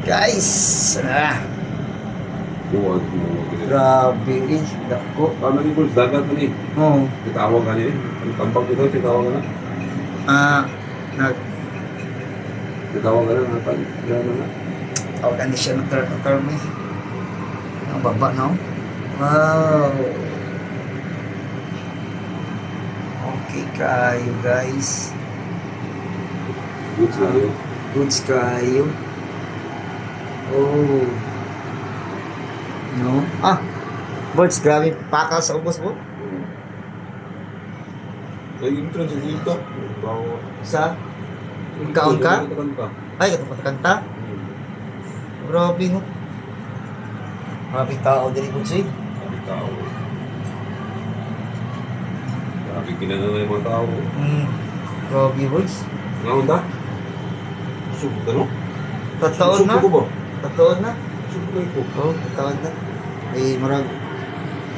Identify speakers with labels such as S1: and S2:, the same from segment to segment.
S1: Guys,
S2: Buwag.
S1: grabe eh. Dako.
S2: Paano ni Bulls? Dagat na ni.
S1: Oo.
S2: Titawag ka niya. Ang tampak nito, titawag ka na.
S1: Nag
S2: Titawag ka na. Gano'n na.
S1: tawagan siya ng term eh. Ang baba, no? Wow. Okay kayo, guys.
S2: Goods na yun.
S1: Goods kayo. Oh. No? Birds, grabe pakal sa ubos mo.
S2: Ay, yung transition to.
S1: Sa? Kaon ka?
S2: Kanta.
S1: Ay, katong kanta? Grabe, no? Grabe tao diri ko siya.
S2: Sabi tao. Sabi kinanala yung mga tao.
S1: Grabe, boys.
S2: Ngayon ta? Subok ka no?
S1: Tataon na.
S2: Subok ko ba?
S1: Tataon na.
S2: Subok ko.
S1: Oo, tataon na. Eh, marag.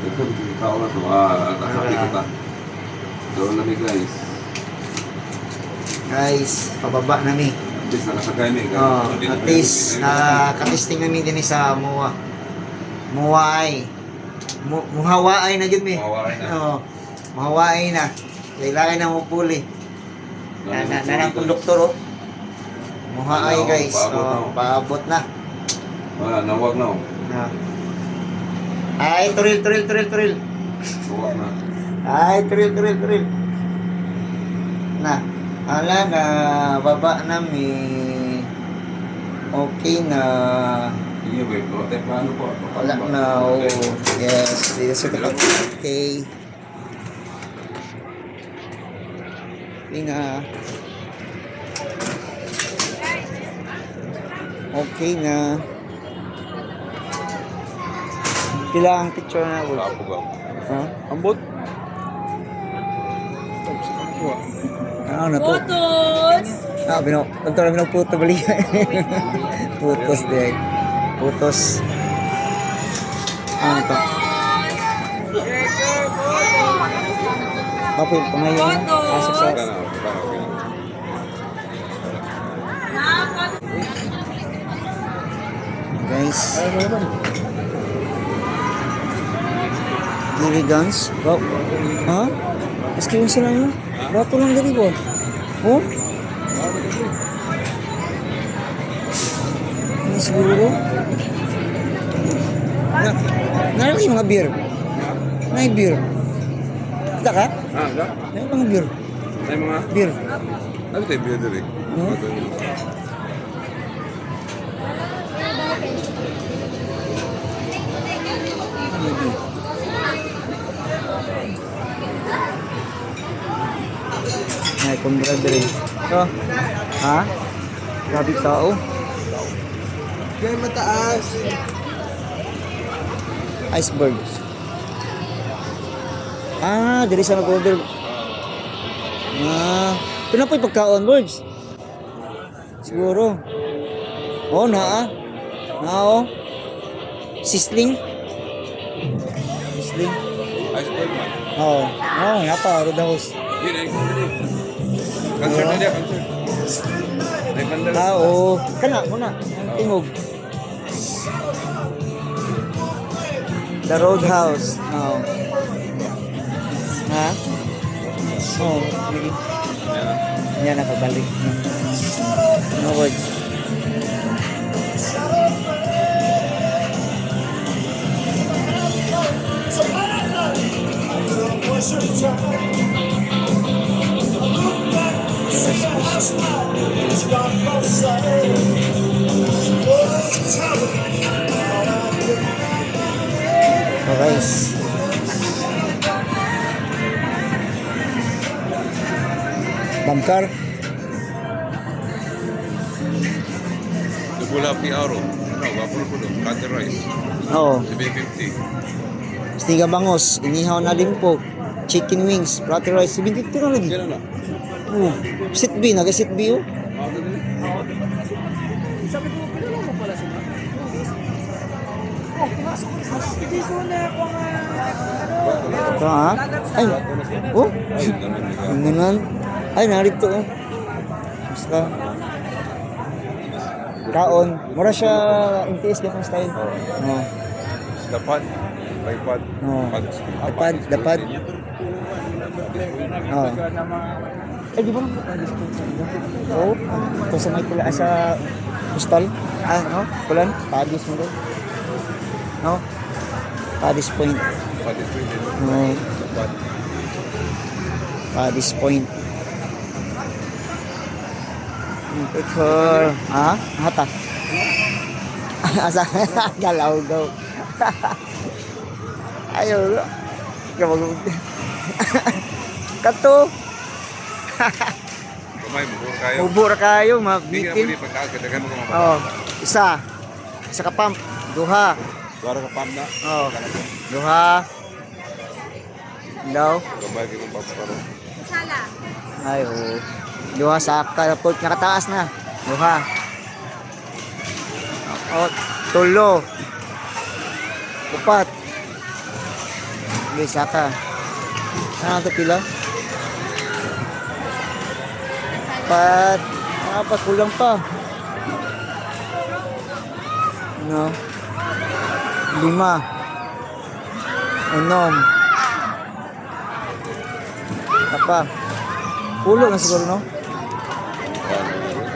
S2: Ito, tao na to. Happy ko ta. Doon na ni guys.
S1: Guys, pababa na ni.
S2: At least nakasakay ni.
S1: At least, nakakatesting namin din sa Muwa. Muwaay. Muhawaay na yun,
S2: Muhawaay na.
S1: Oo. Muhawaay na. Kailangan na mo puli. Nanang konduktor, oh. Muhawaay, guys. Paabot na.
S2: Wala, nawag na.
S1: Ay, turil.
S2: Nawag na.
S1: Ay, turil. Na. Ala na, baba namin. Okay na.
S2: Iya, wait. Protect pa ano po?
S1: Wala na, oh. Yes, dito sa kapag. Okay. Okay na. Okay na. Kailangan picture na ako.
S2: Wala po ba?
S1: Ha?
S2: Ambot?
S1: Ano na po?
S3: Photos!
S1: Puto bali. Putos din. Putos. Ano to? Papo, pangayon. Pasok sa...
S2: Ka na.
S1: Guys. Giri guns. Wow. Ha? Maski yung sila yun? Bato lang dali po. Oh? Ano siguro? Nalang yung mga beer. Na yung beer. Kita ka?
S2: Ada?
S1: Na yung mga beer.
S2: Ay mga?
S1: Beer.
S2: Ano tayo biyo dali?
S1: Ay, kumbra dali. So, ha? Grabe tao.
S2: Kaya mataas.
S1: Iceberg. Diri sa nag-order. Pinapoy pagkaon, birds. Siguro. Oh, oh. Sisling.
S2: Iceberg man.
S1: Oo. Napa, Roadhouse.
S2: Yun ay concert na dia, concert. Ay pandal.
S1: Oo. Kana, muna. Ang tingog. The Roadhouse. Oo. Ha? Oo. Yan, nakabalik. No words. So guys, Bangkar.
S2: Dubula pi aro. Ano, wapol ko doon. Cutter rice.
S1: Oo.
S2: 750.
S1: Stiga bangos, inihaw na limpo, chicken wings, platter rice, 750 na lagi.
S2: Kailan na?
S1: Sit B, naga-sit B oh.
S3: Sabi ko, pinala mo pala sila. Pumasok ko sa dito na ako
S1: Ito ha? Ay, oh, ang naman. Ay, narito oh. Basta. Kaon. Mura siya MTS gapang style. Oh.
S2: Dapat. Tripod.
S1: Oh. Dapat. Oh. Eh, di ba nang padis ko sa ilo? Oo. Ito sa may pula sa postal. No? Pulan? Padis mo doon. No? Padis Point. No. Padis Point. Picture. Hata. Asa? Galaw daw. Ayaw. Kamag. Kato.
S2: Kumay, bubur kayo.
S1: Ubur kayo,
S2: Hindi ka
S1: mabitin.
S2: pwede pagkakas, kadagan mo mga
S1: Oh,
S2: bata.
S1: isa ka pump, duha.
S2: Suara ka pam na.
S1: Oh, duha. Daw.
S2: Gabay ka ng paparo.
S1: Ay, oh. Duha sa katapult nakataas na. Duha. Oh, tulo. Upat. Isa ka. Ano ito pila? Apat, kulang pa. No. 5. 6. Apa? 10 na siguro, no?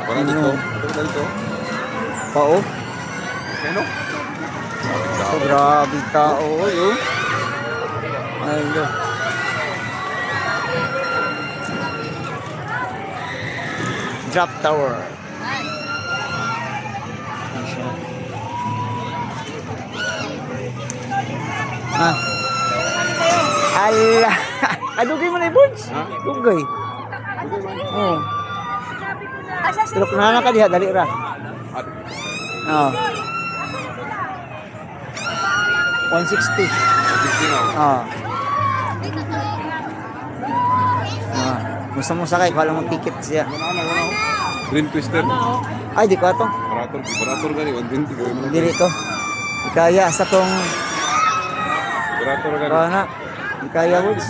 S2: Parang dito. Ito na dito.
S1: Pao.
S2: Ano?
S1: Oh, grabe tao. Oh. Ayun. Drop tower. Ala. Adugay mo na yung boards.
S2: Ha?
S1: Dugay. Oh. Tulok na ka diha, dali ra. Oh. 160.
S2: 60 na.
S1: Ah. Gusto mo sakay, wala mong ticket siya.
S2: Wala. Green Twister.
S1: Ay, di ko ito.
S2: Barator gani, 120 gawin mo na.
S1: Dili ko. Di kaya sa tong
S2: Barator gani.
S1: na. Di kaya, Woods.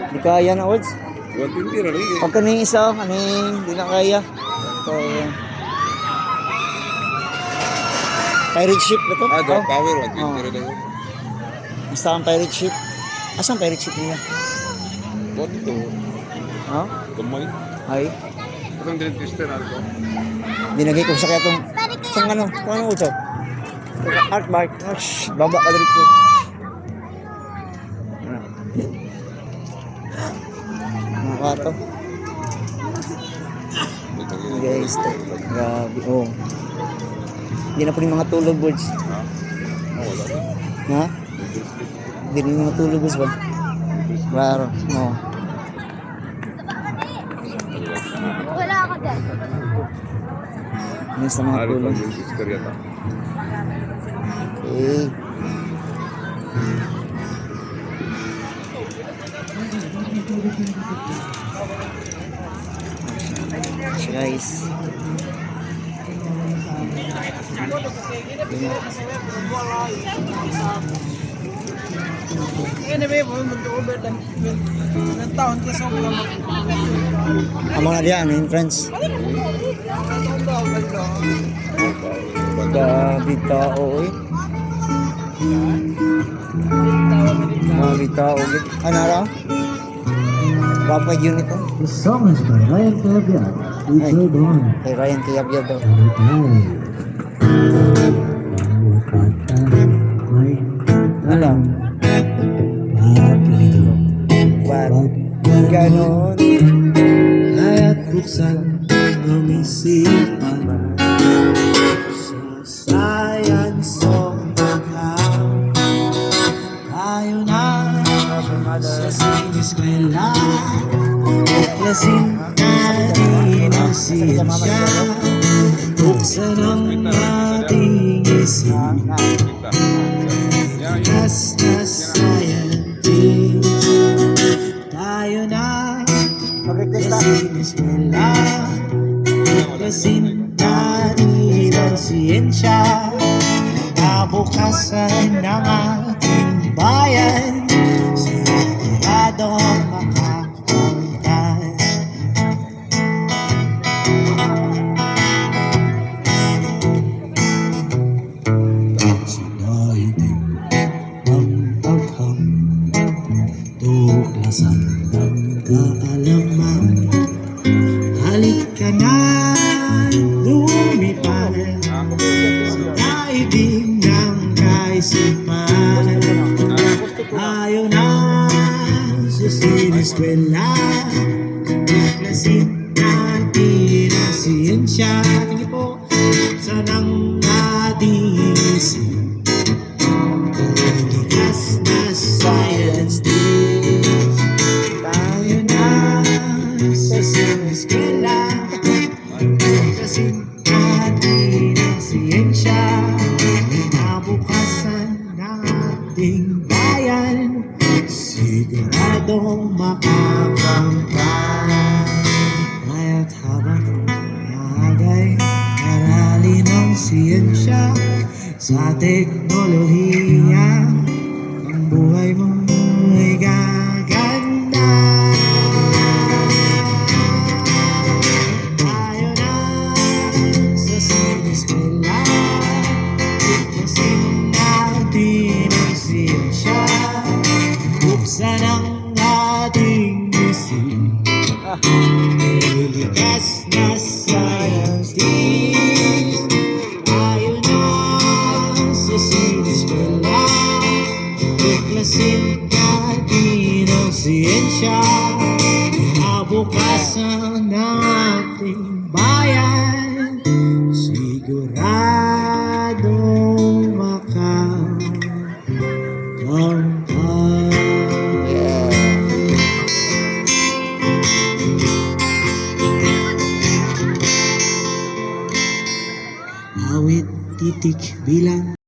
S1: Di kaya na, Woods.
S2: 120 na rin.
S1: Pag kaning isa, kaning di na kaya. So, pirate ship na to?
S2: Drop
S1: Oh.
S2: tower, 120
S1: Oh.
S2: na rin.
S1: Basta ang pirate ship. Asan pirate ship niya?
S2: What ito?
S1: Ha?
S2: Kamay.
S1: Ay,
S2: Itong Green Twister na ito.
S1: dinagay ko sa kaya itong Woods, oh. Art mark. Baba ka dito. Mga kato. Guys, grabe. Oh. Hindi na po yung mga tulog, Woods.
S2: Ha? Wala na.
S1: Ha? Hindi rin yung mga tulog, Woods ba? Klaro. No.
S4: Wala ka dyan.
S1: Ano sa mga
S2: Ari
S1: tulog?
S2: pang Green Twister yata.
S1: Eh. Guys.
S3: Anyway, mag-over ng taon kasi ako lang
S1: Ang mga diyan, entrance. Grabe tao, eh. Grabe tao. Ano raw? Papa unit to?
S5: The song is by Ryan Caviar.
S1: Ay.
S5: It's on.
S1: Kay Ryan Kiyabya daw. Ano? Ba't ganon?
S5: Kaya't buksan ang isipan sa science of account. Tayo na sa siniskwela, tuklasin natin ang siyensya, buksan ang ating isipan. Just a scientist, tayo na
S1: Mag-request
S5: sa
S1: na.
S5: siniskwela, tuklasin natin ang siyensya, kabukasan ng ating bayan, sigurado makakamtan. eskwela, tuklasin natin ang siyensya. Tingin po sa nang ating isip, kalilikas na science din. Tayo na sa eskwela, tuklasin natin ang siyensya. Kinabukasan ng ating bayan, siguradong makakamtan. Kaya't habang maagay, aralin ang siyensya sa teknolohiya, ang buhay mo ay gaganda. Tayo na sa siniskwela, tuklasin natin ang siyensya, buksan ang ating isip, likas na scientist. Tayo na sa siniskwela, tuklasin natin ang siyensya, kinabukasan ng ating bayan, siguradong makakamtan. Awit, titik, bilang